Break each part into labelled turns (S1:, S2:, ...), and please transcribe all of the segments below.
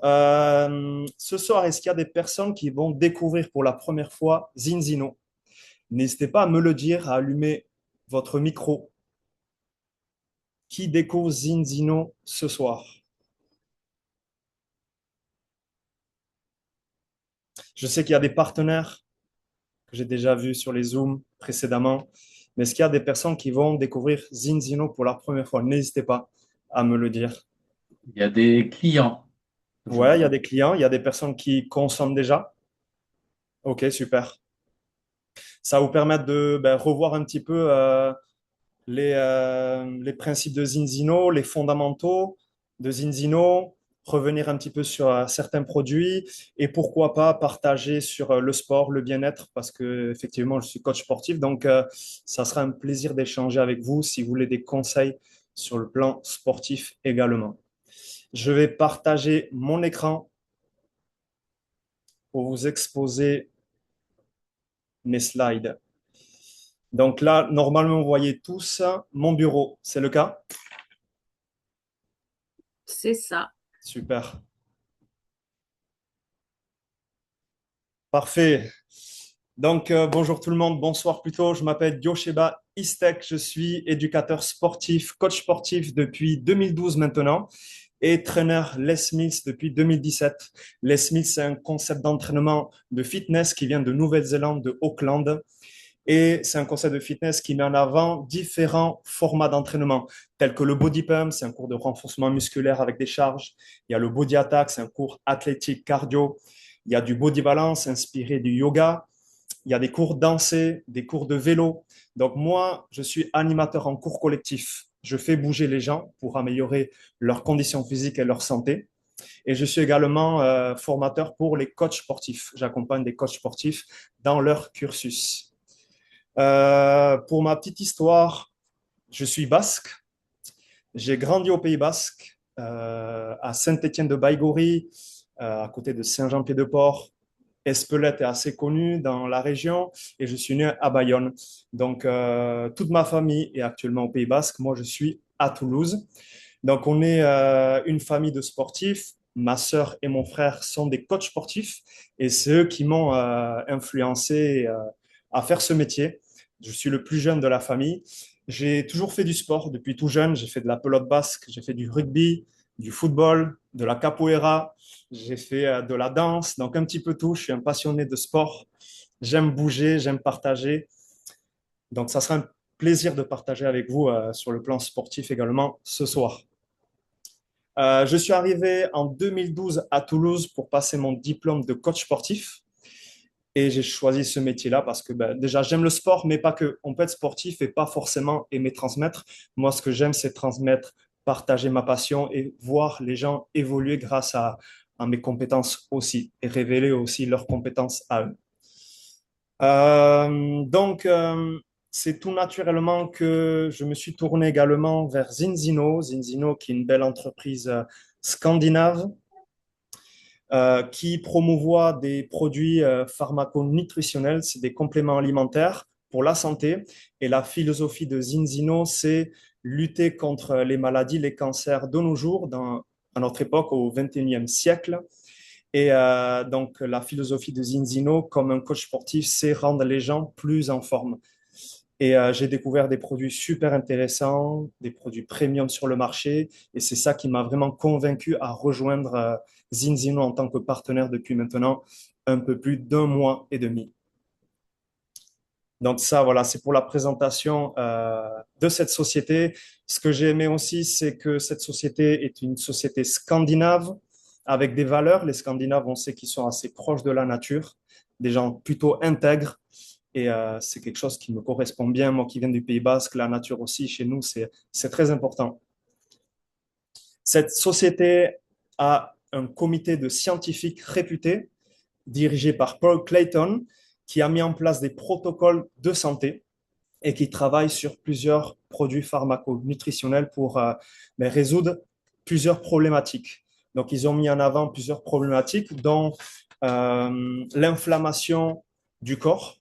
S1: Ce soir, est-ce qu'il y a des personnes qui vont découvrir pour la première fois Zinzino? N'hésitez pas à me le dire, à allumer votre micro. Qui découvre Zinzino ce soir? Je sais qu'il y a des partenaires que j'ai déjà vus sur les Zooms précédemment, mais est-ce qu'il y a des personnes qui vont découvrir Zinzino pour la première fois? N'hésitez pas à me le dire.
S2: Il y a des clients, je
S1: Ouais, il y a
S2: vois.
S1: des clients, il y a des personnes qui consomment déjà. Ok, super. Ça va vous permettre de revoir un petit peu les principes de Zinzino, les fondamentaux de Zinzino, revenir un petit peu sur certains produits et pourquoi pas partager sur le sport, le bien-être, parce que effectivement, je suis coach sportif, donc ça sera un plaisir d'échanger avec vous si vous voulez des conseils sur le plan sportif également. Je vais partager mon écran pour vous exposer mes slides. Donc là, normalement, vous voyez tous mon bureau. C'est le cas?
S3: C'est ça.
S1: Super. Parfait. Donc, bonjour tout le monde, bonsoir plutôt. Je m'appelle Diosheba Istek, je suis éducateur sportif, coach sportif depuis 2012 maintenant et trainer Les Mills depuis 2017. Les Mills, c'est un concept d'entraînement de fitness qui vient de Nouvelle-Zélande, de Auckland. Et c'est un concept de fitness qui met en avant différents formats d'entraînement, tels que le body pump, c'est un cours de renforcement musculaire avec des charges. Il y a le body attack, c'est un cours athlétique cardio. Il y a du body balance inspiré du yoga. Il y a des cours dansés, des cours de vélo. Donc moi, je suis animateur en cours collectif. Je fais bouger les gens pour améliorer leurs conditions physiques et leur santé. Et je suis également formateur pour les coachs sportifs. J'accompagne des coachs sportifs dans leur cursus. Pour ma petite histoire, je suis basque. J'ai grandi au Pays Basque, à Saint-Étienne de Baïgorry, à côté de Saint-Jean-Pied-de-Port. Espelette est assez connu dans la région et je suis né à Bayonne. Donc, toute ma famille est actuellement au Pays Basque. Moi, je suis à Toulouse. Donc, on est une famille de sportifs. Ma sœur et mon frère sont des coachs sportifs et c'est eux qui m'ont influencé à faire ce métier. Je suis le plus jeune de la famille. J'ai toujours fait du sport depuis tout jeune. J'ai fait de la pelote basque, j'ai fait du rugby, du football, de la capoeira, j'ai fait de la danse, donc un petit peu tout. Je suis un passionné de sport. J'aime bouger, j'aime partager. Donc, ça sera un plaisir de partager avec vous sur le plan sportif également ce soir. Je suis arrivé en 2012 à Toulouse pour passer mon diplôme de coach sportif. Et j'ai choisi ce métier-là parce que déjà, j'aime le sport, mais pas que. On peut être sportif et pas forcément aimer transmettre. Moi, ce que j'aime, c'est transmettre, partager ma passion et voir les gens évoluer grâce à mes compétences aussi et révéler aussi leurs compétences à eux. Donc, c'est tout naturellement que je me suis tourné également vers Zinzino. Zinzino, qui est une belle entreprise scandinave qui promouvoit des produits pharmaco-nutritionnels, c'est des compléments alimentaires pour la santé. Et la philosophie de Zinzino, c'est lutter contre les maladies, les cancers de nos jours, à notre époque, au XXIe siècle. Et donc, la philosophie de Zinzino, comme un coach sportif, c'est rendre les gens plus en forme. Et j'ai découvert des produits super intéressants, des produits premium sur le marché. Et c'est ça qui m'a vraiment convaincu à rejoindre Zinzino en tant que partenaire depuis maintenant un peu plus d'un mois et demi. Donc ça, voilà, c'est pour la présentation de cette société. Ce que j'ai aimé aussi, c'est que cette société est une société scandinave avec des valeurs. Les Scandinaves, on sait qu'ils sont assez proches de la nature, des gens plutôt intègres. Et c'est quelque chose qui me correspond bien. Moi qui viens du Pays Basque, la nature aussi, chez nous, c'est très important. Cette société a un comité de scientifiques réputés dirigé par Paul Clayton qui a mis en place des protocoles de santé et qui travaille sur plusieurs produits pharmaco-nutritionnels pour résoudre plusieurs problématiques. Donc, ils ont mis en avant plusieurs problématiques, dont l'inflammation du corps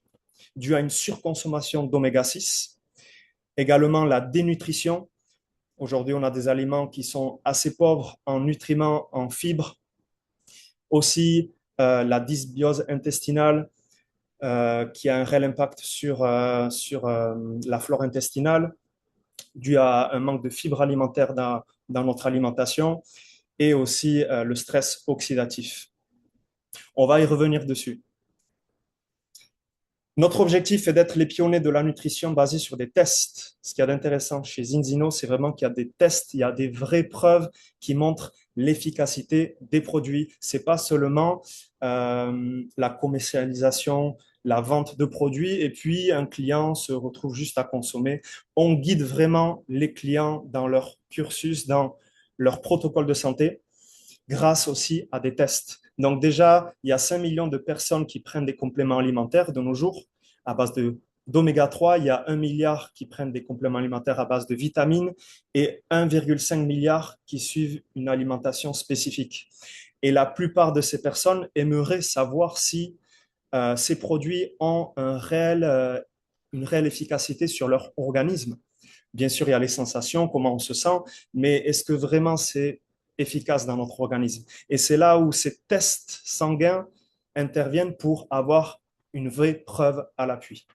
S1: due à une surconsommation d'oméga 6, également la dénutrition. Aujourd'hui, on a des aliments qui sont assez pauvres en nutriments, en fibres, Aussi, la dysbiose intestinale qui a un réel impact sur la flore intestinale dû à un manque de fibres alimentaires dans notre alimentation et aussi le stress oxydatif. On va y revenir dessus. Notre objectif est d'être les pionniers de la nutrition basée sur des tests. Ce qu'il y a d'intéressant chez Zinzino, c'est vraiment qu'il y a des tests, il y a des vraies preuves qui montrent l'efficacité des produits. C'est pas seulement la commercialisation, la vente de produits et puis un client se retrouve juste à consommer. On guide vraiment les clients dans leur cursus, dans leur protocole de santé grâce aussi à des tests. Donc déjà, il y a 5 millions de personnes qui prennent des compléments alimentaires de nos jours à base d'oméga 3. Il y a 1 milliard qui prennent des compléments alimentaires à base de vitamines et 1,5 milliard qui suivent une alimentation spécifique. Et la plupart de ces personnes aimeraient savoir si ces produits ont une réelle efficacité sur leur organisme. Bien sûr, il y a les sensations, comment on se sent, mais est-ce que vraiment c'est efficace dans notre organisme? Et c'est là où ces tests sanguins interviennent pour avoir une vraie preuve à l'appui.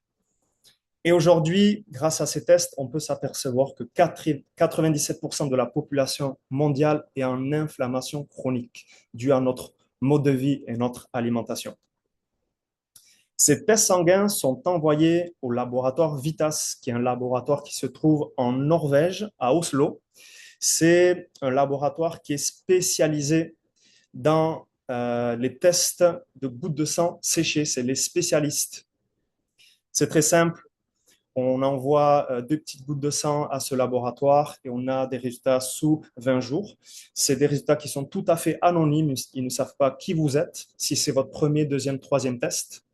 S1: Et aujourd'hui, grâce à ces tests, on peut s'apercevoir que 97% de la population mondiale est en inflammation chronique due à notre mode de vie et notre alimentation. Ces tests sanguins sont envoyés au laboratoire Vitas, qui est un laboratoire qui se trouve en Norvège, à Oslo. C'est un laboratoire qui est spécialisé dans les tests de gouttes de sang séchées. C'est les spécialistes. C'est très simple. On envoie 2 petites gouttes de sang à ce laboratoire et on a des résultats sous 20 jours. C'est des résultats qui sont tout à fait anonymes. Ils ne savent pas qui vous êtes, si c'est votre premier, deuxième, troisième test.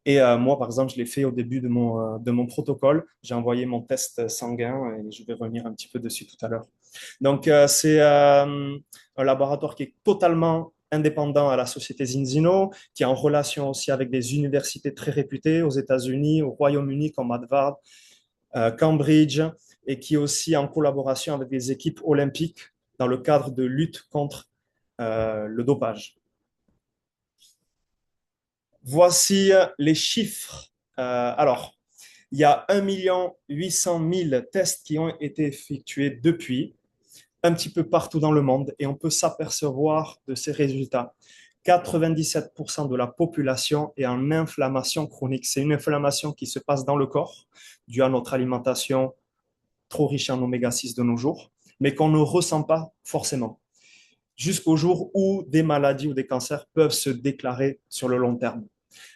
S1: Et moi, par exemple, je l'ai fait au début de mon protocole. J'ai envoyé mon test sanguin et je vais revenir un petit peu dessus tout à l'heure. Donc, c'est un laboratoire qui est totalement indépendant à la société Zinzino, qui est en relation aussi avec des universités très réputées aux États-Unis, au Royaume-Uni comme Harvard, Cambridge, et qui est aussi en collaboration avec des équipes olympiques dans le cadre de lutte contre le dopage. Voici les chiffres. Alors, il y a 1,8 million tests qui ont été effectués depuis, un petit peu partout dans le monde, et on peut s'apercevoir de ces résultats. 97% de la population est en inflammation chronique. C'est une inflammation qui se passe dans le corps, due à notre alimentation trop riche en oméga 6 de nos jours, mais qu'on ne ressent pas forcément, jusqu'au jour où des maladies ou des cancers peuvent se déclarer sur le long terme.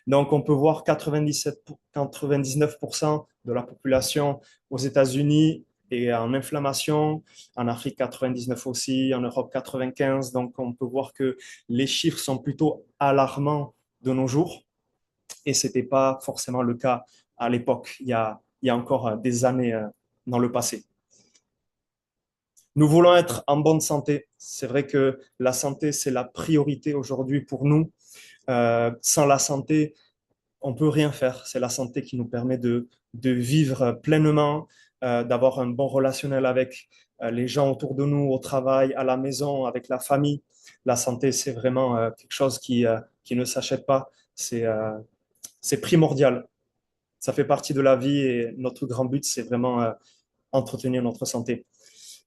S1: Donc, on peut voir 99% de la population aux États-Unis est en inflammation, en Afrique 99 aussi, en Europe 95. Donc, on peut voir que les chiffres sont plutôt alarmants de nos jours et ce n'était pas forcément le cas à l'époque, il y a encore des années dans le passé. Nous voulons être en bonne santé. C'est vrai que la santé, c'est la priorité aujourd'hui pour nous. Sans la santé, on peut rien faire. C'est la santé qui nous permet de vivre pleinement, d'avoir un bon relationnel avec les gens autour de nous, au travail, à la maison, avec la famille. La santé, c'est vraiment quelque chose qui ne s'achète pas. C'est primordial. Ça fait partie de la vie et notre grand but, c'est vraiment entretenir notre santé.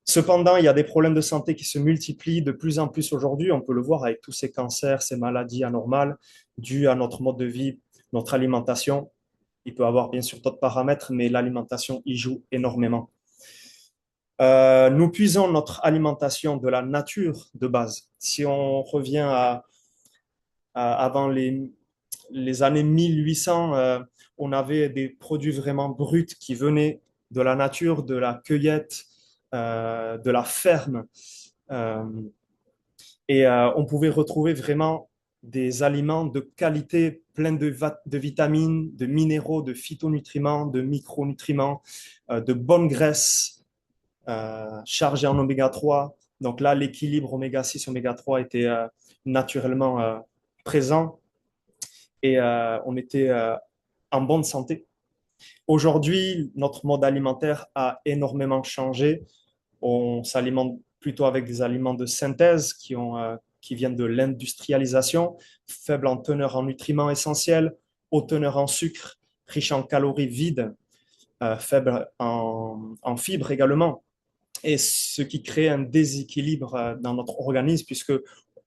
S1: Cependant, il y a des problèmes de santé qui se multiplient de plus en plus aujourd'hui. On peut le voir avec tous ces cancers, ces maladies anormales dues à notre mode de vie, notre alimentation. Il peut y avoir bien sûr d'autres paramètres, mais l'alimentation y joue énormément. Nous puisons notre alimentation de la nature de base. Si on revient avant les années 1800, on avait des produits vraiment bruts qui venaient de la nature, de la cueillette, de la ferme. Euh, et on pouvait retrouver vraiment des aliments de qualité, pleins de vitamines, de minéraux, de phytonutriments, de micronutriments, de bonnes graisses chargées en oméga 3. Donc là, l'équilibre oméga 6, oméga 3 était naturellement présent et on était en bonne santé. Aujourd'hui, notre mode alimentaire a énormément changé. On s'alimente plutôt avec des aliments de synthèse qui viennent de l'industrialisation, faibles en teneur en nutriments essentiels, haute teneur en sucre, riche en calories vides, faibles en fibres également, et ce qui crée un déséquilibre dans notre organisme puisque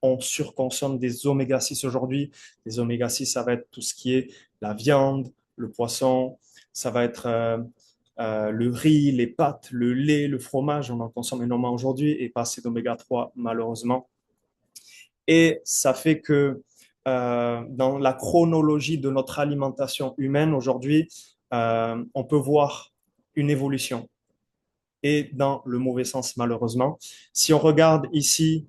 S1: on surconsomme des oméga 6 aujourd'hui. Les oméga 6, ça va être tout ce qui est la viande, le poisson, ça va être le riz, les pâtes, le lait, le fromage, on en consomme énormément aujourd'hui et pas assez d'oméga 3 malheureusement. Et ça fait que dans la chronologie de notre alimentation humaine aujourd'hui, on peut voir une évolution et dans le mauvais sens malheureusement. Si on regarde ici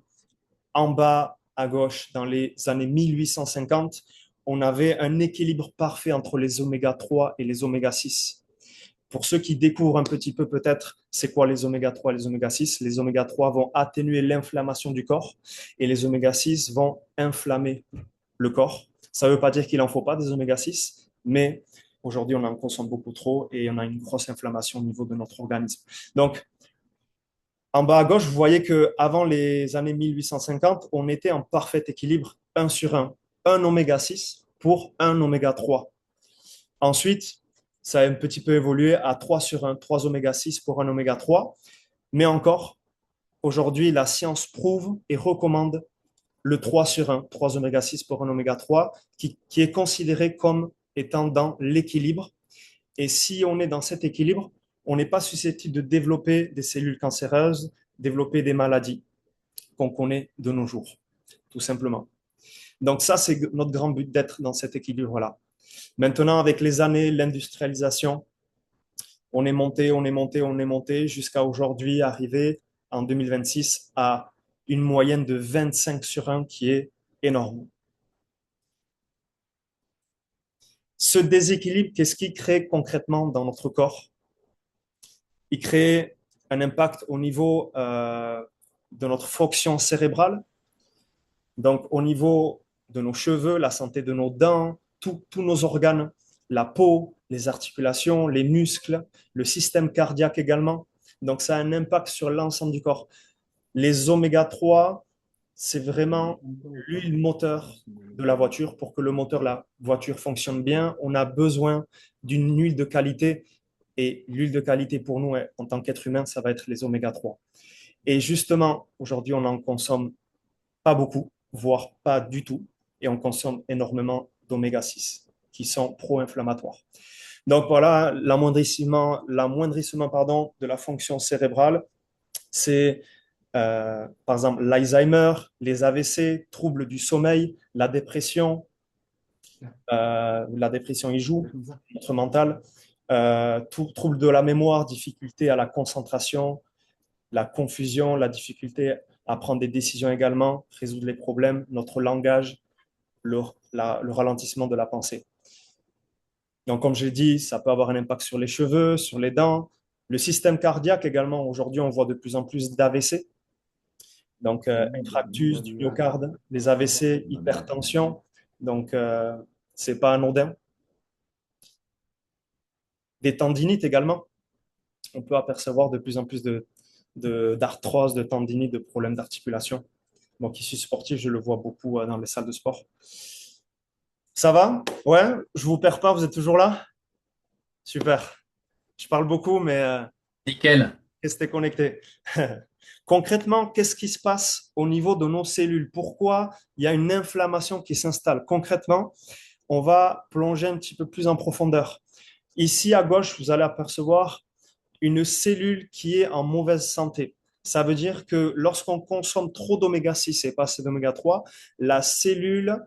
S1: en bas à gauche, dans les années 1850, on avait un équilibre parfait entre les oméga 3 et les oméga 6. Pour ceux qui découvrent un petit peu peut-être c'est quoi les oméga 3 et les oméga 6, les oméga 3 vont atténuer l'inflammation du corps et les oméga 6 vont inflammer le corps. Ça ne veut pas dire qu'il n'en faut pas des oméga 6, mais aujourd'hui on en consomme beaucoup trop et on a une grosse inflammation au niveau de notre organisme. Donc, en bas à gauche, vous voyez qu'avant les années 1850, on était en parfait équilibre, 1 sur 1, un oméga 6 pour un oméga 3. Ensuite, ça a un petit peu évolué à 3 sur 1, 3 oméga 6 pour un oméga 3. Mais encore, aujourd'hui, la science prouve et recommande le 3 sur 1, 3 oméga 6 pour un oméga 3, qui est considéré comme étant dans l'équilibre. Et si on est dans cet équilibre, on n'est pas susceptible de développer des cellules cancéreuses, développer des maladies qu'on connaît de nos jours, tout simplement. Donc ça, c'est notre grand but d'être dans cet équilibre-là. Maintenant, avec les années, l'industrialisation, on est monté, on est monté, on est monté jusqu'à aujourd'hui arriver en 2026 à une moyenne de 25 sur 1 qui est énorme. Ce déséquilibre, qu'est-ce qu'il crée concrètement dans notre corps? Il crée un impact au niveau de notre fonction cérébrale, donc au niveau de nos cheveux, la santé de nos dents, tous nos organes, la peau, les articulations, les muscles, le système cardiaque également. Donc ça a un impact sur l'ensemble du corps. Les oméga 3, c'est vraiment l'huile moteur de la voiture. Pour que le moteur de la voiture fonctionne bien, on a besoin d'une huile de qualité. Et l'huile de qualité pour nous, en tant qu'être humain, ça va être les oméga 3. Et justement, aujourd'hui, on n'en consomme pas beaucoup, voire pas du tout. Et on consomme énormément d'oméga 6 qui sont pro-inflammatoires. Donc voilà, l'amoindrissement de la fonction cérébrale, c'est par exemple l'Alzheimer, les AVC, troubles du sommeil, la dépression y joue, notre mental, troubles de la mémoire, difficulté à la concentration, la confusion, la difficulté à prendre des décisions également, résoudre les problèmes, notre langage, le ralentissement de la pensée. Donc, comme j'ai dit, ça peut avoir un impact sur les cheveux, sur les dents, le système cardiaque également. Aujourd'hui, on voit de plus en plus d'AVC. Donc, infarctus du myocarde, les AVC, hypertension. Donc, c'est pas anodin. Des tendinites également. On peut apercevoir de plus en plus d'arthrose, de tendinite, de problèmes d'articulation. Donc, ici, sportif, je le vois beaucoup dans les salles de sport. Ça va? Ouais, je vous perds pas, vous êtes toujours là? Super. Je parle beaucoup, mais
S2: Nickel.
S1: restez connectés. Concrètement, qu'est-ce qui se passe au niveau de nos cellules? Pourquoi il y a une inflammation qui s'installe? Concrètement, on va plonger un petit peu plus en profondeur. Ici, à gauche, vous allez apercevoir une cellule qui est en mauvaise santé. Ça veut dire que lorsqu'on consomme trop d'oméga 6 et pas assez d'oméga 3, la cellule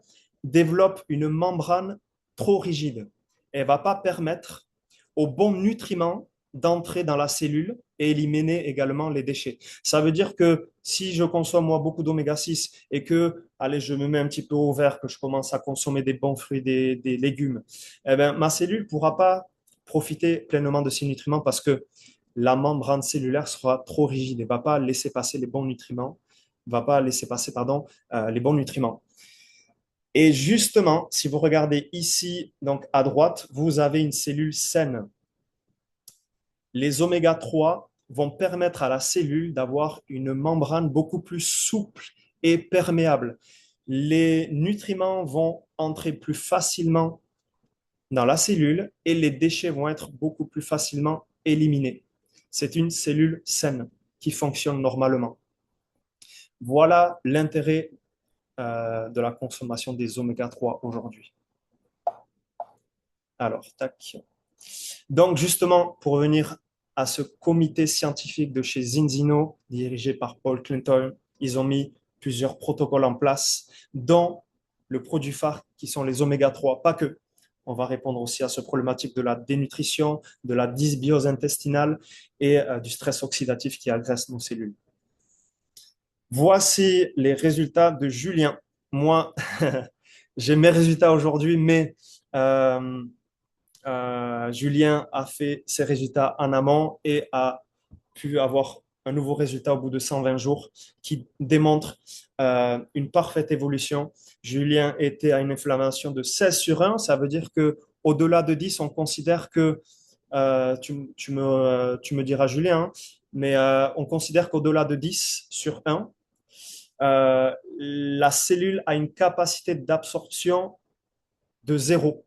S1: développe une membrane trop rigide. Elle ne va pas permettre aux bons nutriments d'entrer dans la cellule et éliminer également les déchets. Ça veut dire que si je consomme moi beaucoup d'oméga 6 et que, allez, je me mets un petit peu au vert, que je commence à consommer des bons fruits, des légumes, eh ben, ma cellule ne pourra pas profiter pleinement de ces nutriments parce que la membrane cellulaire sera trop rigide et ne va pas laisser passer les bons nutriments, les bons nutriments. Et justement, si vous regardez ici, donc à droite, vous avez une cellule saine. Les oméga 3 vont permettre à la cellule d'avoir une membrane beaucoup plus souple est perméable. Les nutriments vont entrer plus facilement dans la cellule et les déchets vont être beaucoup plus facilement éliminés. C'est une cellule saine qui fonctionne normalement. Voilà l'intérêt de la consommation des oméga 3 aujourd'hui. Alors, tac. Donc, justement, pour revenir à ce comité scientifique de chez Zinzino, dirigé par Paul Clinton, ils ont mis plusieurs protocoles en place, dont le produit phare qui sont les oméga 3, pas que. On va répondre aussi à ce problématique de la dénutrition, de la dysbiose intestinale et du stress oxydatif qui agresse nos cellules. Voici les résultats de Julien. Moi, j'ai mes résultats aujourd'hui, mais euh, Julien a fait ses résultats en amont et a pu avoir un nouveau résultat au bout de 120 jours qui démontre une parfaite évolution. Julien était à une inflammation de 16 sur 1. Ça veut dire que au-delà de 10, on considère que, tu me diras Julien, hein, mais on considère qu'au-delà de 10 sur 1, la cellule a une capacité d'absorption de zéro.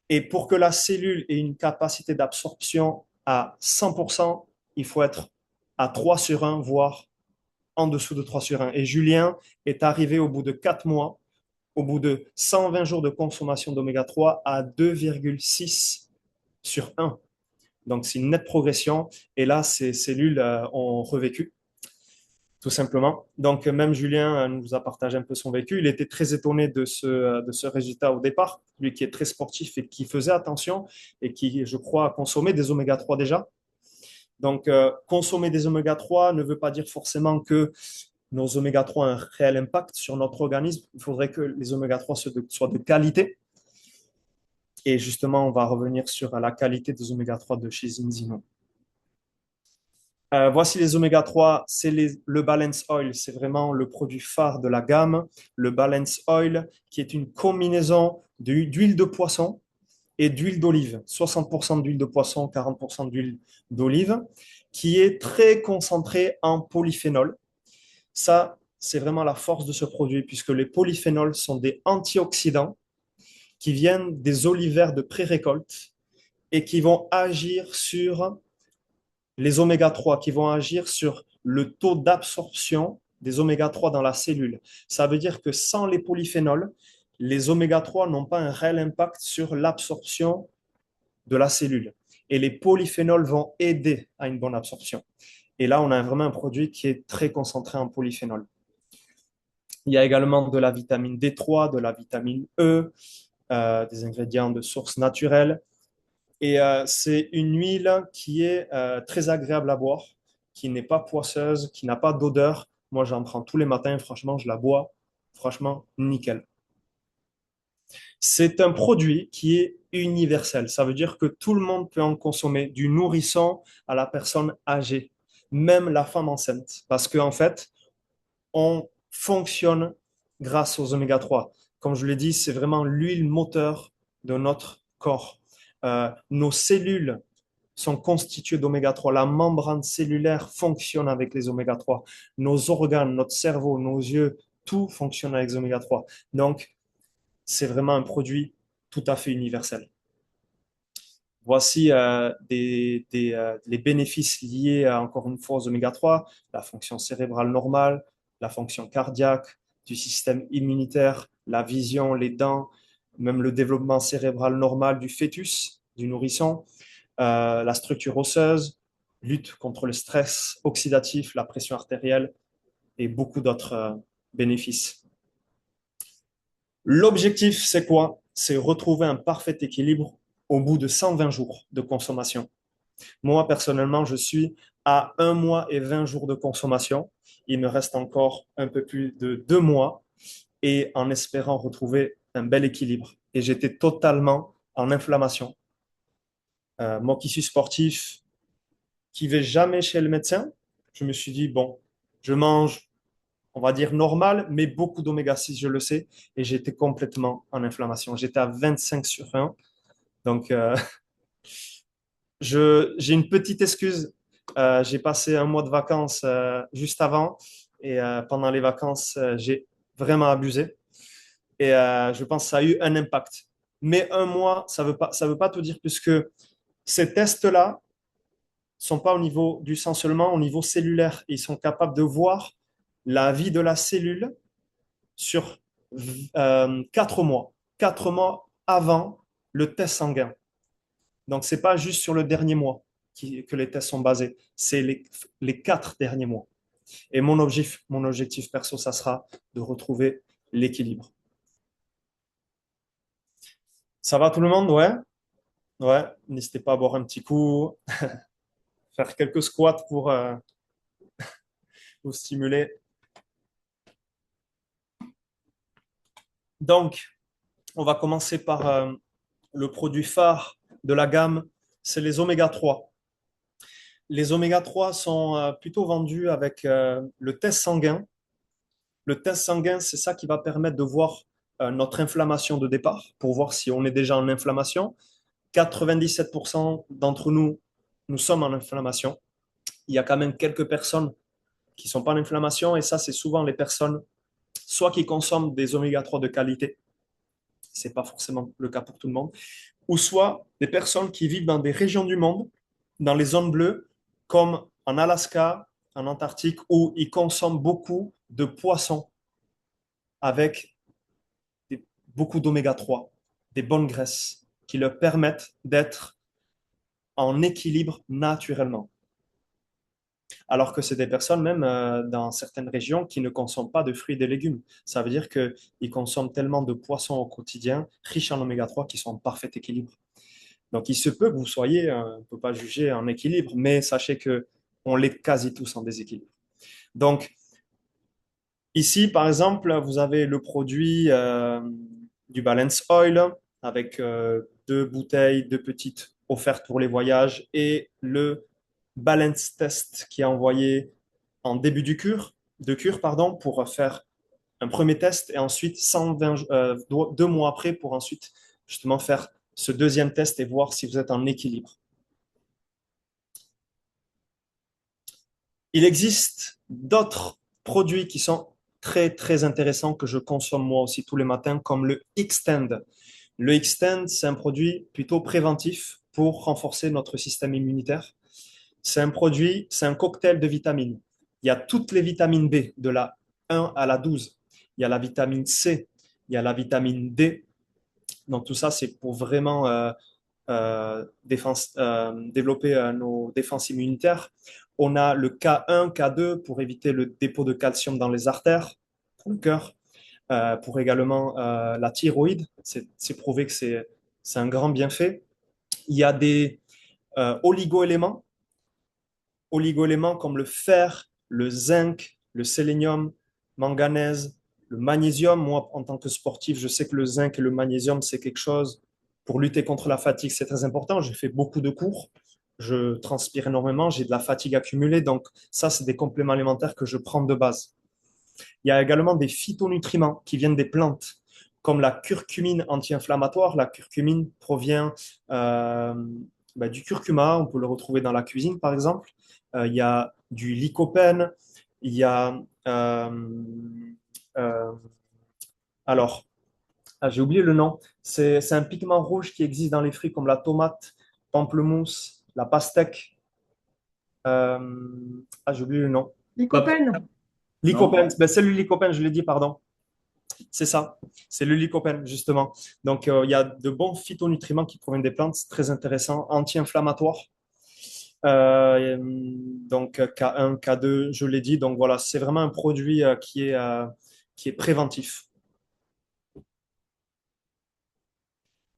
S1: Et pour que la cellule ait une capacité d'absorption à 100%, il faut être à 3 sur 1, voire en dessous de 3 sur 1. Et Julien est arrivé au bout de 4 mois, au bout de 120 jours de consommation d'oméga 3 à 2,6 sur 1. Donc, c'est une nette progression. Et là, ces cellules ont revécu tout simplement. Donc, même Julien nous a partagé un peu son vécu. Il était très étonné de ce résultat au départ, lui qui est très sportif et qui faisait attention et qui, je crois, a consommé des oméga 3 déjà. Donc, consommer des oméga 3 ne veut pas dire forcément que nos oméga 3 ont un réel impact sur notre organisme. Il faudrait que les oméga 3 soient de qualité. Et justement, on va revenir sur la qualité des oméga 3 de chez Zinzino. Voici les oméga 3, c'est le Balance Oil, c'est vraiment le produit phare de la gamme. Le Balance Oil, qui est une combinaison d'huile de poisson et d'huile d'olive. 60% d'huile de poisson, 40% d'huile d'olive, qui est très concentré en polyphénol. Ça, c'est vraiment la force de ce produit, puisque les polyphénols sont des antioxydants qui viennent des olivères de pré-récolte et qui vont agir sur les oméga 3 qui vont agir sur le taux d'absorption des oméga 3 dans la cellule. Ça veut dire que sans les polyphénols, les oméga 3 n'ont pas un réel impact sur l'absorption de la cellule. Et les polyphénols vont aider à une bonne absorption. Et là, on a vraiment un produit qui est très concentré en polyphénol. Il y a également de la vitamine D3, de la vitamine E, des ingrédients de source naturelle. Et c'est une huile qui est très agréable à boire, qui n'est pas poisseuse, qui n'a pas d'odeur. Moi, j'en prends tous les matins, franchement, je la bois. Franchement, nickel. C'est un produit qui est universel. Ça veut dire que tout le monde peut en consommer, du nourrisson à la personne âgée, même la femme enceinte. Parce qu'en fait, on fonctionne grâce aux oméga 3. Comme je l'ai dit, c'est vraiment l'huile moteur de notre corps. Nos cellules sont constituées d'oméga 3. La membrane cellulaire fonctionne avec les oméga 3. Nos organes, notre cerveau, nos yeux, tout fonctionne avec les oméga 3. Donc, c'est vraiment un produit tout à fait universel. Voici les bénéfices liés, encore une fois, aux oméga 3, la fonction cérébrale normale, la fonction cardiaque, du système immunitaire, la vision, les dents, même le développement cérébral normal du fœtus, du nourrisson, la structure osseuse, lutte contre le stress oxydatif, la pression artérielle et beaucoup d'autres bénéfices. L'objectif, c'est quoi? C'est retrouver un parfait équilibre au bout de 120 jours de consommation. Moi, personnellement, je suis à 1 mois et 20 jours de consommation. Il me reste encore un peu plus de 2 mois et en espérant retrouver un bel équilibre. Et j'étais totalement en inflammation. Moi qui suis sportif, qui ne vais jamais chez le médecin, je me suis dit, bon, je mange, on va dire normal, mais beaucoup d'oméga 6, je le sais, et j'étais complètement en inflammation. J'étais à 25 sur 1. Donc, j'ai une petite excuse. J'ai passé un mois de vacances juste avant. Et pendant les vacances, j'ai vraiment abusé. Et je pense que ça a eu un impact. Mais un mois, ça veut pas tout dire, puisque ces tests-là sont pas au niveau du sang seulement, au niveau cellulaire. Ils sont capables de voir la vie de la cellule sur 4 mois. 4 mois avant le test sanguin. Donc, ce n'est pas juste sur le dernier mois que les tests sont basés, c'est les 4 derniers mois. Et mon objectif perso, ça sera de retrouver l'équilibre. Ça va tout le monde? Ouais? Ouais. N'hésitez pas à boire un petit coup, faire quelques squats pour vous stimuler. Donc, on va commencer par le produit phare de la gamme, c'est les oméga 3. Les oméga 3 sont plutôt vendus avec le test sanguin. Le test sanguin, c'est ça qui va permettre de voir notre inflammation de départ, pour voir si on est déjà en inflammation. 97% d'entre nous, nous sommes en inflammation. Il y a quand même quelques personnes qui ne sont pas en inflammation, et ça, c'est souvent les personnes soit qui consomment des oméga 3 de qualité, ce n'est pas forcément le cas pour tout le monde, ou soit des personnes qui vivent dans des régions du monde, dans les zones bleues, comme en Alaska, en Antarctique, où ils consomment beaucoup de poissons avec beaucoup d'oméga 3, des bonnes graisses qui leur permettent d'être en équilibre naturellement. Alors que c'est des personnes même dans certaines régions qui ne consomment pas de fruits et de légumes. Ça veut dire qu'ils consomment tellement de poissons au quotidien, riches en oméga 3, qui sont en parfait équilibre. Donc, il se peut que vous soyez, on ne peut pas juger en équilibre, mais sachez qu'on l'est quasi tous en déséquilibre. Donc, ici, par exemple, vous avez le produit du Balance Oil avec 2 bouteilles, 2 petites offertes pour les voyages et le Balance Test qui est envoyé en début de cure pardon, pour faire un premier test et ensuite 2 mois après pour ensuite justement faire ce deuxième test et voir si vous êtes en équilibre. Il existe d'autres produits qui sont très, très intéressants que je consomme moi aussi tous les matins, comme le Xtend. Le Xtend, c'est un produit plutôt préventif pour renforcer notre système immunitaire. C'est un produit, c'est un cocktail de vitamines. Il y a toutes les vitamines B, de la 1 à la 12. Il y a la vitamine C, il y a la vitamine D. Donc tout ça, c'est pour vraiment développer nos défenses immunitaires. On a le K1, K2 pour éviter le dépôt de calcium dans les artères, pour le cœur, pour également la thyroïde. C'est prouvé que c'est un grand bienfait. Il y a des oligo-éléments comme le fer, le zinc, le sélénium, manganèse, le magnésium. Moi, en tant que sportif, je sais que le zinc et le magnésium, c'est quelque chose pour lutter contre la fatigue, c'est très important. J'ai fait beaucoup de cours, je transpire énormément, j'ai de la fatigue accumulée. Donc, ça, c'est des compléments alimentaires que je prends de base. Il y a également des phytonutriments qui viennent des plantes, comme la curcumine anti-inflammatoire. La curcumine provient du curcuma, on peut le retrouver dans la cuisine par exemple. Il y a du lycopène, il y a euh, alors j'ai oublié le nom. C'est un pigment rouge qui existe dans les fruits comme la tomate, pamplemousse, la pastèque. J'ai oublié le nom.
S3: Lycopène.
S1: Lycopène, ben, c'est le lycopène, je l'ai dit, pardon. C'est ça, c'est le lycopène, justement. Donc, il y a de bons phytonutriments qui proviennent des plantes, c'est très intéressant, anti-inflammatoires. Donc, K1, K2, je l'ai dit. Donc, voilà, c'est vraiment un produit qui est préventif.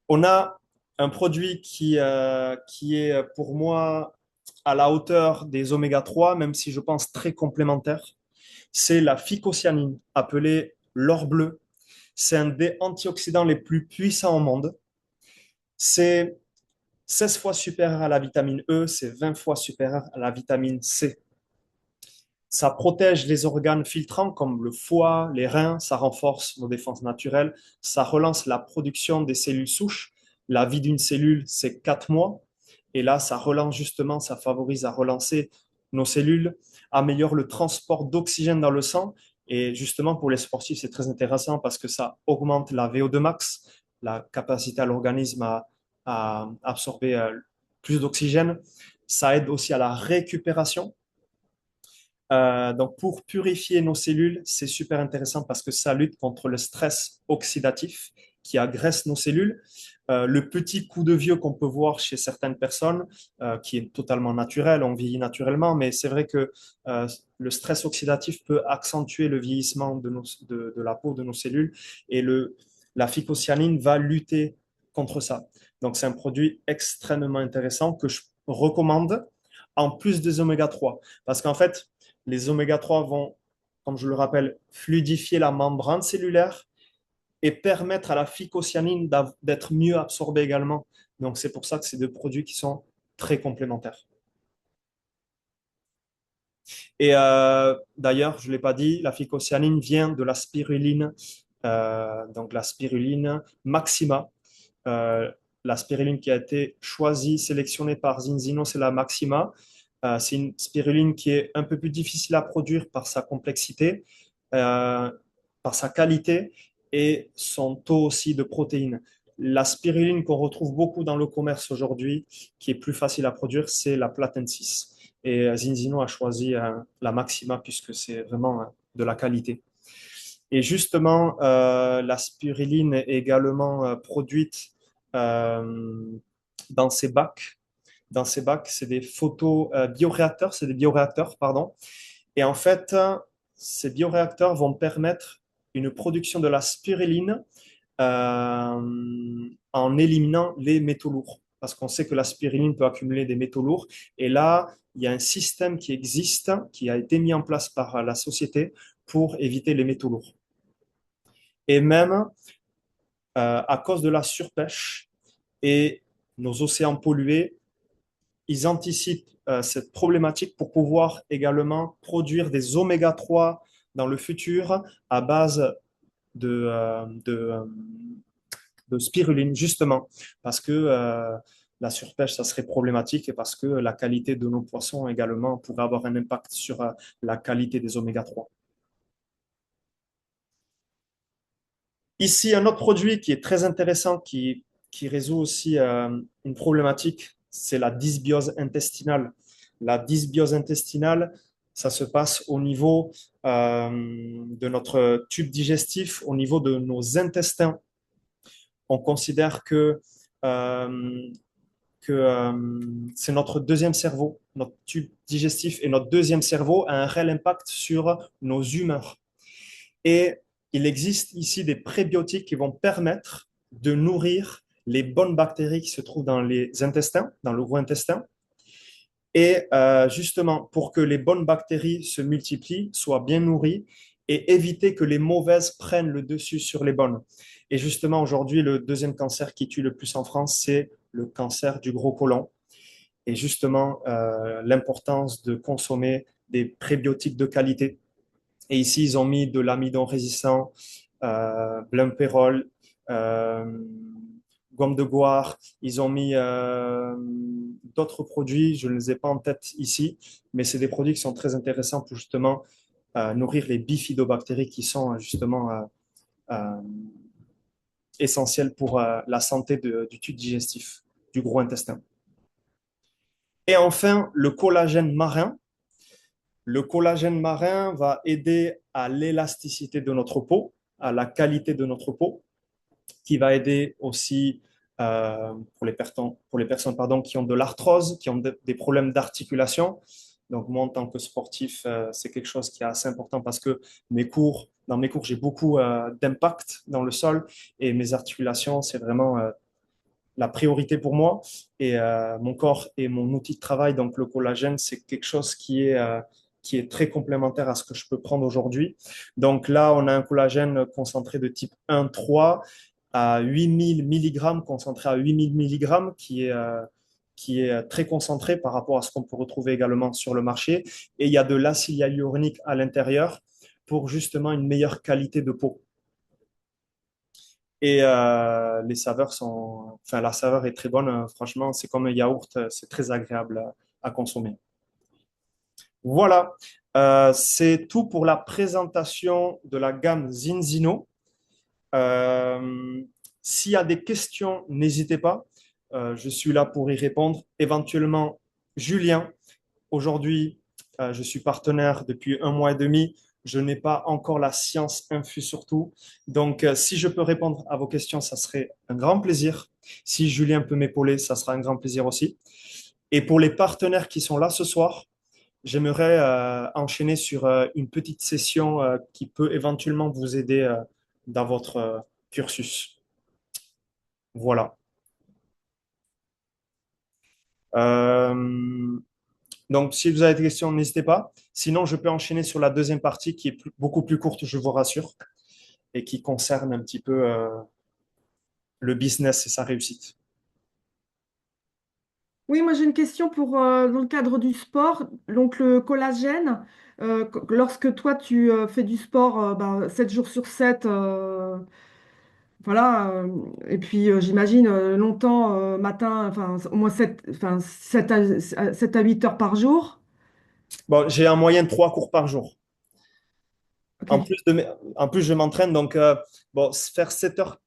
S1: On a un produit qui est pour moi à la hauteur des oméga 3, même si je pense très complémentaire. C'est la phycocyanine, appelée l'or bleu. C'est un des antioxydants les plus puissants au monde. C'est 16 fois supérieur à la vitamine E, c'est 20 fois supérieur à la vitamine C. Ça protège les organes filtrants comme le foie, les reins, ça renforce nos défenses naturelles, ça relance la production des cellules souches. La vie d'une cellule, c'est 4 mois. Et là, ça relance justement, ça favorise à relancer nos cellules, améliore le transport d'oxygène dans le sang. Et justement, pour les sportifs, c'est très intéressant parce que ça augmente la VO2 max, la capacité à l'organisme à absorber plus d'oxygène. Ça aide aussi à la récupération. Donc, pour purifier nos cellules, c'est super intéressant parce que ça lutte contre le stress oxydatif qui agresse nos cellules. Le petit coup de vieux qu'on peut voir chez certaines personnes, qui est totalement naturel, on vieillit naturellement, mais c'est vrai que euh, le stress oxydatif peut accentuer le vieillissement de la peau de nos cellules et la phycocyanine va lutter contre ça. Donc, c'est un produit extrêmement intéressant que je recommande en plus des oméga 3 parce qu'en fait, les oméga 3 vont, comme je le rappelle, fluidifier la membrane cellulaire et permettre à la phycocyanine d'être mieux absorbée également. Donc, c'est pour ça que c'est deux produits qui sont très complémentaires. Et d'ailleurs, je ne l'ai pas dit, la phycocyanine vient de la spiruline, donc la spiruline maxima. Euh, la spiruline qui a été choisie, sélectionnée par Zinzino, c'est la maxima. C'est une spiruline qui est un peu plus difficile à produire par sa complexité, euh, par sa qualité et son taux aussi de protéines. La spiruline qu'on retrouve beaucoup dans le commerce aujourd'hui, qui est plus facile à produire, c'est la Platensis. Et Zinzino a choisi la Maxima puisque c'est vraiment de la qualité. Et justement, la spiruline est également produite euh, dans ces bacs. Dans ces bacs, c'est des photo bioréacteurs, c'est des bioréacteurs, pardon. Et en fait, ces bioréacteurs vont permettre une production de la spiruline en éliminant les métaux lourds. Parce qu'on sait que la spiruline peut accumuler des métaux lourds. Et là, il y a un système qui existe, qui a été mis en place par la société pour éviter les métaux lourds. Et même à cause de la surpêche et nos océans pollués, ils anticipent cette problématique pour pouvoir également produire des oméga 3 dans le futur à base de spiruline, justement, parce que la surpêche, ça serait problématique et parce que la qualité de nos poissons également pourrait avoir un impact sur la qualité des oméga 3. Ici, un autre produit qui est très intéressant, qui résout aussi une problématique, c'est la dysbiose intestinale. La dysbiose intestinale, ça se passe au niveau de notre tube digestif, au niveau de nos intestins. On considère euh, que c'est notre deuxième cerveau, notre tube digestif et notre deuxième cerveau a un réel impact sur nos humeurs. Et il existe ici des prébiotiques qui vont permettre de nourrir les bonnes bactéries qui se trouvent dans les intestins, dans le gros intestin. Et justement, pour que les bonnes bactéries se multiplient, soient bien nourries et éviter que les mauvaises prennent le dessus sur les bonnes. Et justement, aujourd'hui, le deuxième cancer qui tue le plus en France, c'est le cancer du gros côlon. Et justement, l'importance de consommer des prébiotiques de qualité. Et ici, ils ont mis de l'amidon résistant, Blumperol, euh, gomme de goire. Ils ont mis d'autres produits, je ne les ai pas en tête ici, mais c'est des produits qui sont très intéressants pour justement nourrir les bifidobactéries qui sont justement euh, essentielles pour la santé du tube digestif, du gros intestin. Et enfin, le collagène marin. Le collagène marin va aider à l'élasticité de notre peau, à la qualité de notre peau, qui va aider aussi pour les personnes pardon, qui ont de l'arthrose, qui ont des problèmes d'articulation. Donc moi, en tant que sportif, c'est quelque chose qui est assez important parce que dans mes cours, j'ai beaucoup d'impact dans le sol et mes articulations, c'est vraiment la priorité pour moi. Et mon corps est mon outil de travail, donc le collagène, c'est quelque chose qui est très complémentaire à ce que je peux prendre aujourd'hui. Donc là, on a un collagène concentré de type 1,3 à 8000 mg, concentré à 8000 mg, qui est très concentré par rapport à ce qu'on peut retrouver également sur le marché. Et il y a de l'acide hyaluronique à l'intérieur pour justement une meilleure qualité de peau. Et les saveurs sont, enfin, la saveur est très bonne. Franchement, c'est comme un yaourt, c'est très agréable à consommer. Voilà. C'est tout pour la présentation de la gamme Zinzino. Euh, S'il y a des questions, n'hésitez pas. Je suis là pour y répondre. Éventuellement, Julien, aujourd'hui, je suis partenaire depuis un mois et demi. Je n'ai pas encore la science infuse sur tout. Donc, si je peux répondre à vos questions, ça serait un grand plaisir. Si Julien peut m'épauler, ça sera un grand plaisir aussi. Et pour les partenaires qui sont là ce soir, j'aimerais enchaîner sur une petite session qui peut éventuellement vous aider dans votre cursus. Voilà. Euh, donc, si vous avez des questions, n'hésitez pas. Sinon, je peux enchaîner sur la deuxième partie qui est beaucoup plus courte, je vous rassure, et qui concerne un petit peu le business et sa réussite.
S3: Oui, moi j'ai une question pour dans le cadre du sport. Donc le collagène, lorsque toi tu fais du sport 7 jours sur 7, voilà, et puis j'imagine longtemps matin, enfin au moins 7 à 8 heures par jour.
S1: Bon, j'ai en moyenne 3 cours par jour.
S3: Ok.
S1: En plus, je m'entraîne, donc bon, faire 7 heures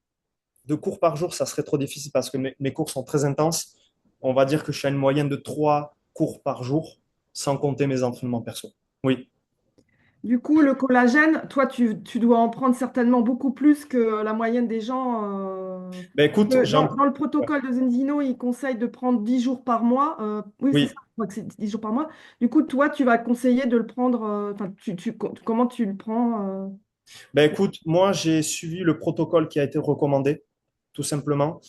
S1: de cours par jour, ça serait trop difficile parce que mes cours sont très intenses. On va dire que je suis à une moyenne de 3 cours par jour, sans compter mes entraînements perso. Oui.
S3: Du coup, le collagène, toi tu dois en prendre certainement beaucoup plus que la moyenne des gens.
S1: Ben écoute,
S3: Dans le
S1: ouais.
S3: protocole de Zenzino, il conseille de prendre 10 jours par mois. Oui, c'est ça,
S1: Oui.
S3: je crois que c'est 10 jours par mois. Du coup, toi, tu vas conseiller de le prendre. Enfin, comment tu le prends
S1: Ben écoute, moi j'ai suivi le protocole qui a été recommandé, tout simplement,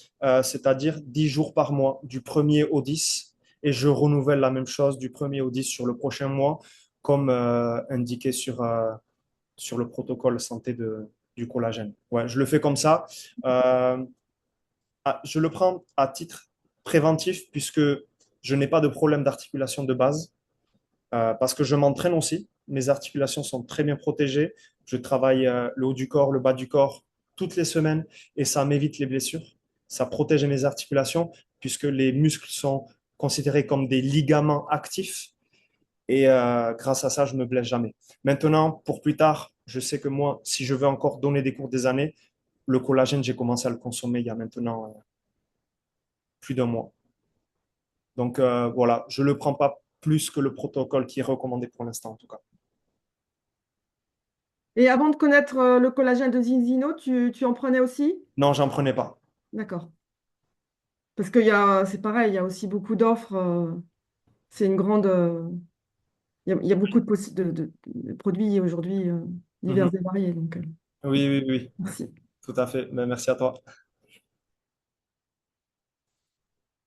S1: c'est-à-dire 10 jours par mois, du 1er au 10, et je renouvelle la même chose du 1er au 10 sur le prochain mois, comme indiqué sur le protocole santé du collagène. Ouais, je le fais comme ça. Euh, je le prends à titre préventif puisque je n'ai pas de problème d'articulation de base, parce que je m'entraîne aussi. Mes articulations sont très bien protégées. Je travaille le haut du corps, le bas du corps toutes les semaines et ça m'évite les blessures. Ça protège mes articulations puisque les muscles sont considérés comme des ligaments actifs et grâce à ça, je ne me blesse jamais. Maintenant, pour plus tard, je sais que moi, si je veux encore donner des cours des années, le collagène, j'ai commencé à le consommer il y a maintenant plus d'un mois. Donc voilà, je ne le prends pas plus que le protocole qui est recommandé pour l'instant en tout cas.
S3: Et avant de connaître le collagène de Zinzino, tu en prenais aussi?
S1: Non, j'en prenais pas.
S3: D'accord. Parce c'est pareil, il y a aussi beaucoup d'offres. C'est une grande. Il y a beaucoup de produits aujourd'hui
S1: Mhm.
S3: divers et variés. Donc,
S1: Oui, oui, oui,
S3: merci.
S1: tout à fait. Ben, merci à toi.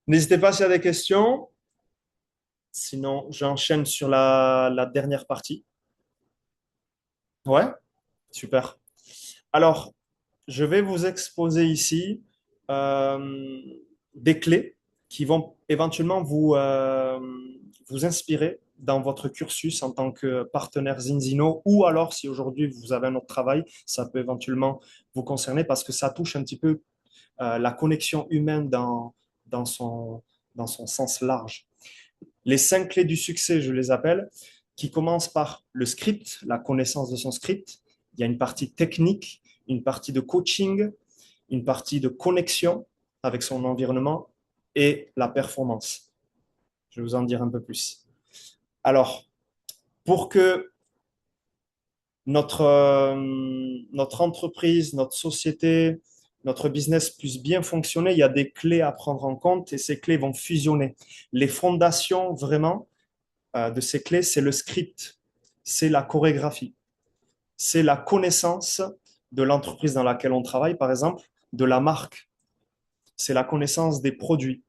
S1: N'hésitez pas s'il y a des questions. Sinon, j'enchaîne sur la dernière partie. Ouais, super. Alors, je vais vous exposer ici euh, des clés qui vont éventuellement vous inspirer dans votre cursus en tant que partenaire Zinzino ou alors si aujourd'hui vous avez un autre travail, ça peut éventuellement vous concerner parce que ça touche un petit peu la connexion humaine dans son, dans son sens large. Les 5 clés du succès, je les appelle, qui commencent par le script, la connaissance de son script. Il y a une partie technique, une partie de coaching, une partie de connexion avec son environnement et la performance. Je vais vous en dire un peu plus. Alors, pour que notre entreprise, notre société, notre business puisse bien fonctionner, il y a des clés à prendre en compte et ces clés vont fusionner. Les fondations vraiment de ces clés, c'est le script, c'est la chorégraphie, c'est la connaissance de l'entreprise dans laquelle on travaille, par exemple, de la marque, c'est la connaissance des produits.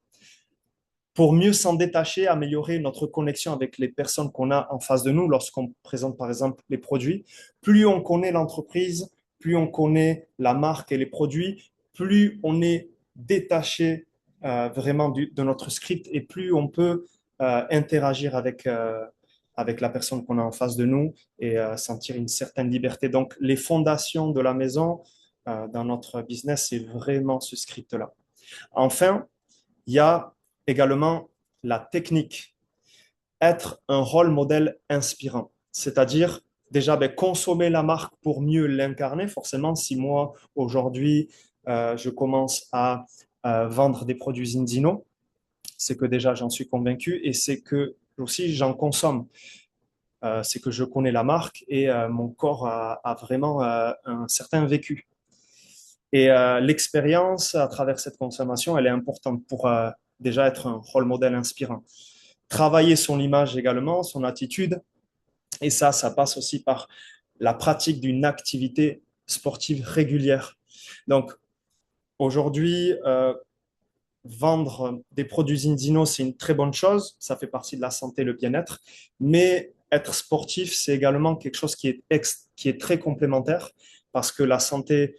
S1: Pour mieux s'en détacher, améliorer notre connexion avec les personnes qu'on a en face de nous lorsqu'on présente, par exemple, les produits, plus on connaît l'entreprise, plus on connaît la marque et les produits, plus on est détaché vraiment de notre script et plus on peut interagir avec la personne qu'on a en face de nous et sentir une certaine liberté. Donc, les fondations de la maison dans notre business, c'est vraiment ce script-là. Enfin, il y a également la technique. être un rôle modèle inspirant. C'est-à-dire, déjà, consommer la marque pour mieux l'incarner. Forcément, si moi, aujourd'hui, je commence à vendre des produits Zinzino, c'est que déjà, j'en suis convaincu et c'est que aussi, j'en consomme. C'est que je connais la marque et mon corps a vraiment un certain vécu. Et l'expérience à travers cette consommation, elle est importante pour déjà être un rôle modèle inspirant. Travailler son image également, son attitude, et ça passe aussi par la pratique d'une activité sportive régulière. Donc aujourd'hui, vendre des produits Zinzino, c'est une très bonne chose, ça fait partie de la santé, le bien-être, mais être sportif, c'est également quelque chose qui est très complémentaire parce que la santé,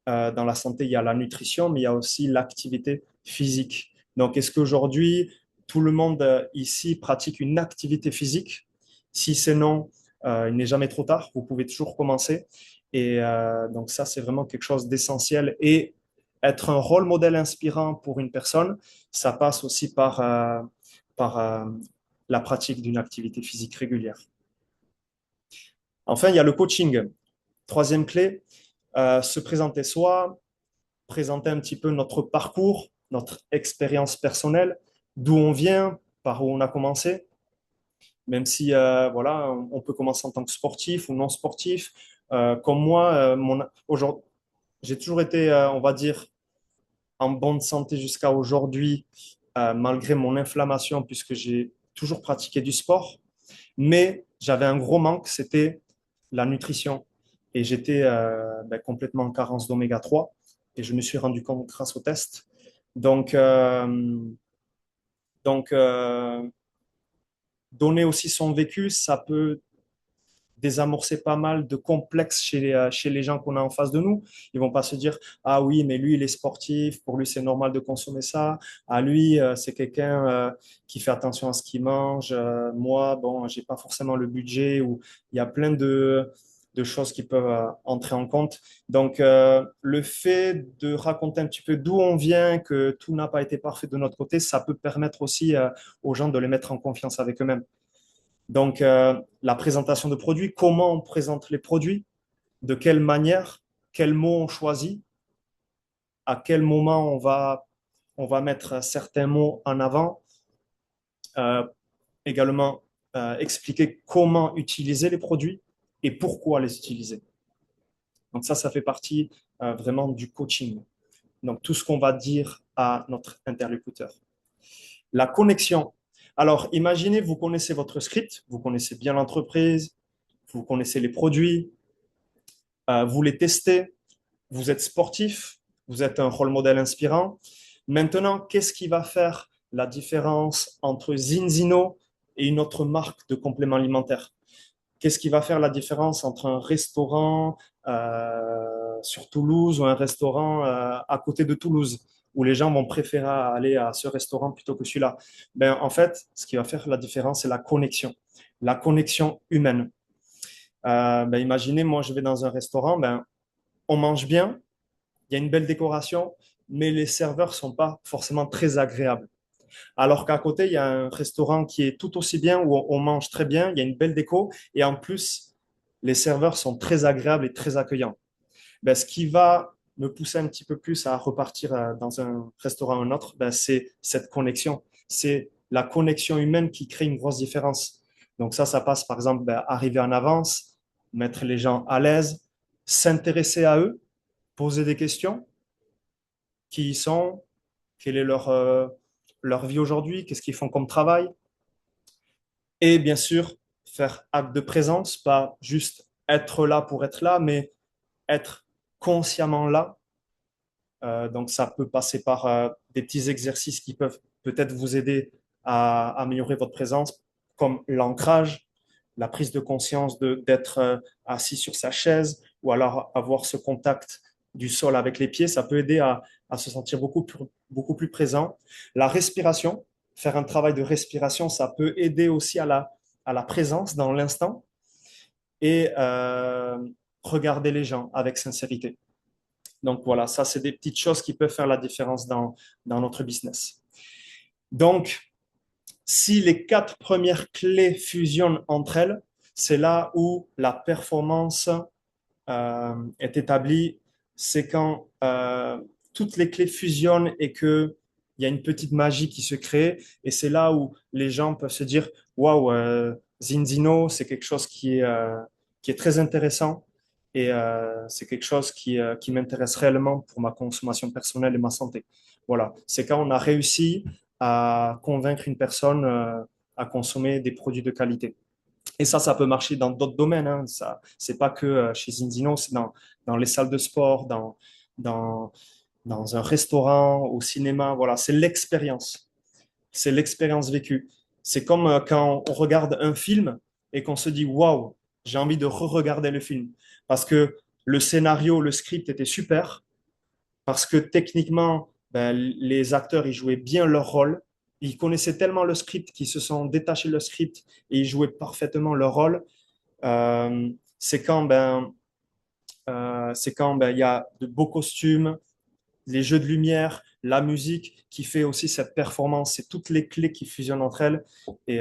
S1: dans la santé, il y a la nutrition, mais il y a aussi l'activité physique. Donc, est-ce qu'aujourd'hui, tout le monde ici pratique une activité physique? Si c'est non, il n'est jamais trop tard, vous pouvez toujours commencer. Et donc, ça, c'est vraiment quelque chose d'essentiel. Et être un rôle modèle inspirant pour une personne, ça passe aussi par la pratique d'une activité physique régulière. Enfin, il y a le coaching. Troisième clé, se présenter soi, présenter un petit peu notre parcours, notre expérience personnelle, d'où on vient, par où on a commencé, même si voilà, on peut commencer en tant que sportif ou non sportif. Comme moi, aujourd'hui, j'ai toujours été, on va dire, en bonne santé jusqu'à aujourd'hui, malgré mon inflammation, puisque j'ai toujours pratiqué du sport. Mais j'avais un gros manque, c'était la nutrition. Et j'étais complètement en carence d'oméga 3. Et je me suis rendu compte grâce au test. Donc, donc donner aussi son vécu, ça peut désamorcer pas mal de complexes chez les gens qu'on a en face de nous. Ils vont pas se dire, ah oui, mais lui, il est sportif, pour lui, c'est normal de consommer ça. Ah lui, c'est quelqu'un qui fait attention à ce qu'il mange. Moi, bon, j'ai pas forcément le budget ou il y a plein de choses qui peuvent entrer en compte. Donc, le fait de raconter un petit peu d'où on vient, que tout n'a pas été parfait de notre côté, ça peut permettre aussi aux gens de les mettre en confiance avec eux-mêmes. Donc, la présentation de produits, comment on présente les produits, de quelle manière, quels mots on choisit, à quel moment on va mettre certains mots en avant. Euh, également, expliquer comment utiliser les produits et pourquoi les utiliser. Donc ça fait partie vraiment du coaching. Donc, tout ce qu'on va dire à notre interlocuteur. La connexion. Alors, imaginez, vous connaissez votre script, vous connaissez bien l'entreprise, vous connaissez les produits, vous les testez, vous êtes sportif, vous êtes un rôle modèle inspirant. Maintenant, qu'est-ce qui va faire la différence entre Zinzino et une autre marque de compléments alimentaires? Qu'est-ce qui va faire la différence entre un restaurant sur Toulouse ou un restaurant à côté de Toulouse, où les gens vont préférer aller à ce restaurant plutôt que celui-là? Ben, en fait, ce qui va faire la différence, c'est la connexion humaine. Imaginez, moi, je vais dans un restaurant, on mange bien, il y a une belle décoration, mais les serveurs sont pas forcément très agréables. Alors qu'à côté, il y a un restaurant qui est tout aussi bien, où on mange très bien, il y a une belle déco, et en plus, les serveurs sont très agréables et très accueillants. Ce qui va me pousser un petit peu plus à repartir dans un restaurant ou un autre, c'est cette connexion. C'est la connexion humaine qui crée une grosse différence. Donc ça passe par exemple, arriver en avance, mettre les gens à l'aise, s'intéresser à eux, poser des questions, qui ils sont, quelle est leur vie aujourd'hui, qu'est-ce qu'ils font comme travail. Et bien sûr, faire acte de présence, pas juste être là pour être là, mais être consciemment là. Donc, ça peut passer par des petits exercices qui peuvent peut-être vous aider à améliorer votre présence, comme l'ancrage, la prise de conscience d'être assis sur sa chaise, ou alors avoir ce contact du sol avec les pieds. Ça peut aider à se sentir beaucoup plus présent. La respiration, faire un travail de respiration, ça peut aider aussi à la présence dans l'instant et regarder les gens avec sincérité. Donc voilà, ça, c'est des petites choses qui peuvent faire la différence dans notre business. Donc, Si les quatre premières clés fusionnent entre elles, c'est là où la performance est établie. C'est quand toutes les clés fusionnent et que il y a une petite magie qui se crée. Et c'est là où les gens peuvent se dire, waouh, Zinzino, c'est quelque chose qui est très intéressant et c'est quelque chose qui m'intéresse réellement pour ma consommation personnelle et ma santé. Voilà, c'est quand on a réussi à convaincre une personne à consommer des produits de qualité. Et ça peut marcher dans d'autres domaines. Hein. Ça, c'est pas que chez Zinzino, c'est dans les salles de sport, dans, dans un restaurant, au cinéma. Voilà, c'est l'expérience. C'est l'expérience vécue. C'est comme quand on regarde un film et qu'on se dit, waouh, j'ai envie de re-regarder le film. Parce que le scénario, le script était super, parce que techniquement, ben, les acteurs, ils jouaient bien leur rôle. Ils connaissaient tellement le script qu'ils se sont détachés le script et ils jouaient parfaitement leur rôle. Euh, c'est quand il y a de beaux costumes, les jeux de lumière, la musique qui fait aussi cette performance. C'est toutes les clés qui fusionnent entre elles. Et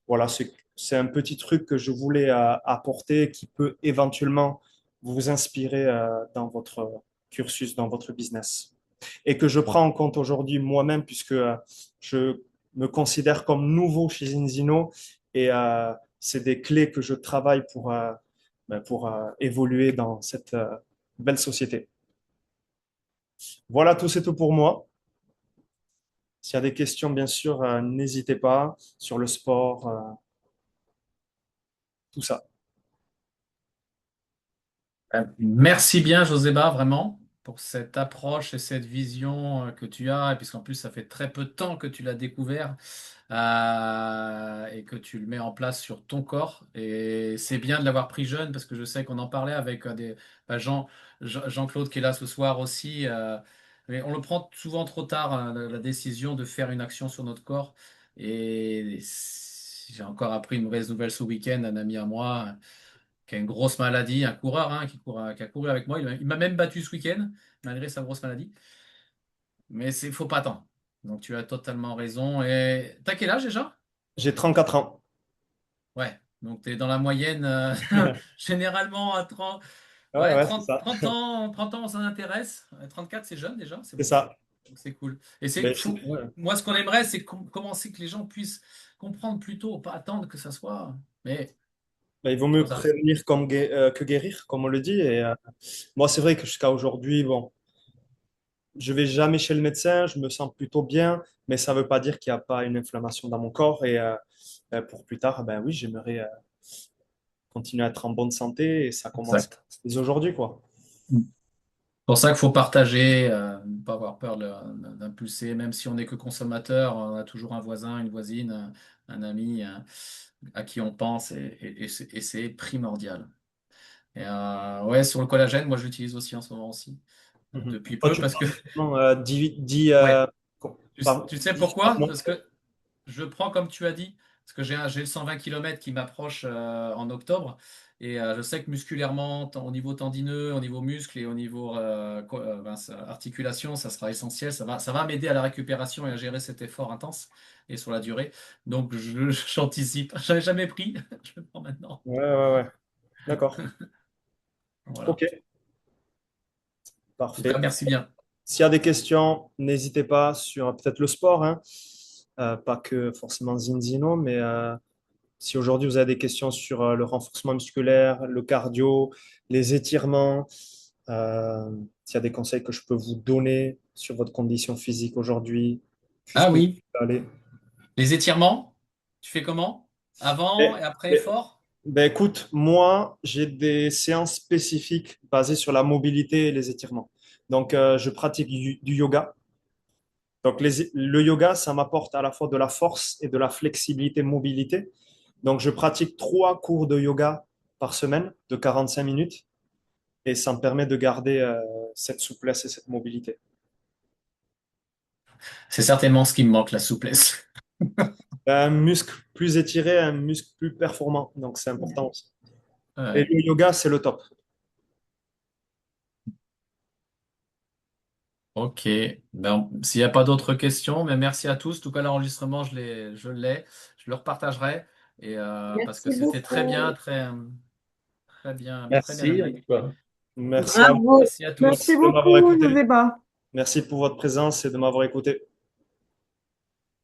S1: voilà, c'est un petit truc que je voulais apporter qui peut éventuellement vous inspirer dans votre cursus, dans votre business. Et que je prends en compte aujourd'hui moi-même puisque je me considère comme nouveau chez Zinzino et c'est des clés que je travaille pour évoluer dans cette belle société. Voilà, tout c'est tout pour moi. S'il y a des questions, bien sûr, n'hésitez pas sur le sport, tout ça.
S2: Merci bien, Joséba, vraiment, pour cette approche et cette vision que tu as, et puisqu'en plus, ça fait très peu de temps que tu l'as découvert et que tu le mets en place sur ton corps. Et c'est bien de l'avoir pris jeune, parce que je sais qu'on en parlait avec Jean-Claude qui est là ce soir aussi. Mais on le prend souvent trop tard, hein, la décision de faire une action sur notre corps. Et j'ai encore appris une mauvaise nouvelle ce week-end, un ami à moi qui a une grosse maladie, un coureur hein, qui a couru avec moi. Il m'a même battu ce week-end, malgré sa grosse maladie. Mais il faut pas attendre. Donc tu as totalement raison. Et t'as quel âge déjà?
S1: J'ai 34 ans.
S2: Ouais. Donc tu es dans la moyenne, généralement à 30,
S1: Ouais,
S2: ouais,
S1: ouais, c'est
S2: 30,
S1: ça.
S2: 30 ans, ça intéresse. 34, c'est jeune déjà, c'est
S1: C'est
S2: beau.
S1: ça.
S2: Donc c'est cool. Et
S1: Ben, ouais.
S2: moi, ce qu'on aimerait, c'est commencer que les gens puissent comprendre plus tôt, pas attendre que ça soit. Mais
S1: Ben, il vaut
S2: c'est
S1: mieux
S2: comme ça.
S1: prévenir que guérir, comme on le dit. Et moi, c'est vrai que jusqu'à aujourd'hui, bon, je vais jamais chez le médecin, je me sens plutôt bien, mais ça ne veut pas dire qu'il n'y a pas une inflammation dans mon corps. Et pour plus tard, ben oui, j'aimerais continuer à être en bonne santé et ça commence
S2: Exact.
S1: dès aujourd'hui, quoi.
S2: Pour ça qu'il faut partager, ne pas avoir peur d'impulser, même si on n'est que consommateur, on a toujours un voisin, une voisine, un ami à qui on pense et c'est primordial. Et ouais, sur le collagène, moi je l'utilise aussi en ce moment aussi,
S1: Mhm.
S2: depuis
S1: Toi,
S2: peu
S1: tu
S2: parce que,
S1: prends justement,
S2: ouais, tu sais
S1: divise par
S2: pourquoi?
S1: mois.
S2: Parce que je prends comme tu as dit, parce que j'ai le 120 km qui m'approche en octobre, et je sais que musculairement, au niveau tendineux, au niveau muscle et au niveau articulation, ça sera essentiel. Ça va m'aider à la récupération et à gérer cet effort intense et sur la durée. Donc j'anticipe. J'avais jamais pris, je le prends maintenant.
S1: Ouais, ouais, ouais. D'accord.
S2: Voilà.
S1: Ok,
S2: En tout cas,
S1: parfait.
S2: merci bien.
S1: S'il y a des questions, n'hésitez pas sur peut-être le sport, hein. Pas que forcément Zinzino, mais si aujourd'hui vous avez des questions sur le renforcement musculaire, le cardio, les étirements, euh, s'il y a des conseils que je peux vous donner sur votre condition physique aujourd'hui,
S2: Ah
S1: jusqu'où vous
S2: oui,
S1: pouvez aller.
S2: les étirements, tu fais comment? Avant et
S1: Mais-
S2: après
S1: mais-
S2: effort?
S1: ben écoute, moi, j'ai des séances spécifiques basées sur la mobilité et les étirements. Donc, je pratique du yoga. Donc, le yoga, ça m'apporte à la fois de la force et de la flexibilité, mobilité. Donc, je pratique 3 cours de yoga par semaine de 45 minutes et ça me permet de garder cette souplesse et cette mobilité.
S2: C'est certainement ce qui me manque, la souplesse.
S1: Un muscle plus étiré, un muscle plus performant. Donc, c'est important aussi. Et
S2: Ouais.
S1: le yoga, c'est le top.
S2: Ok. Ben, s'il n'y a pas d'autres questions, mais merci à tous. En tout cas, l'enregistrement, je le repartagerai et parce que
S3: Merci
S2: c'était
S3: beaucoup.
S2: très bien
S4: Merci en
S2: amené.
S4: tout cas.
S1: Merci à vous.
S3: Bravo.
S2: Merci à
S3: Merci
S2: tous.
S1: Merci de m'avoir
S3: beaucoup,
S1: écouté.
S3: Joseba.
S1: Merci pour votre présence et de m'avoir écouté.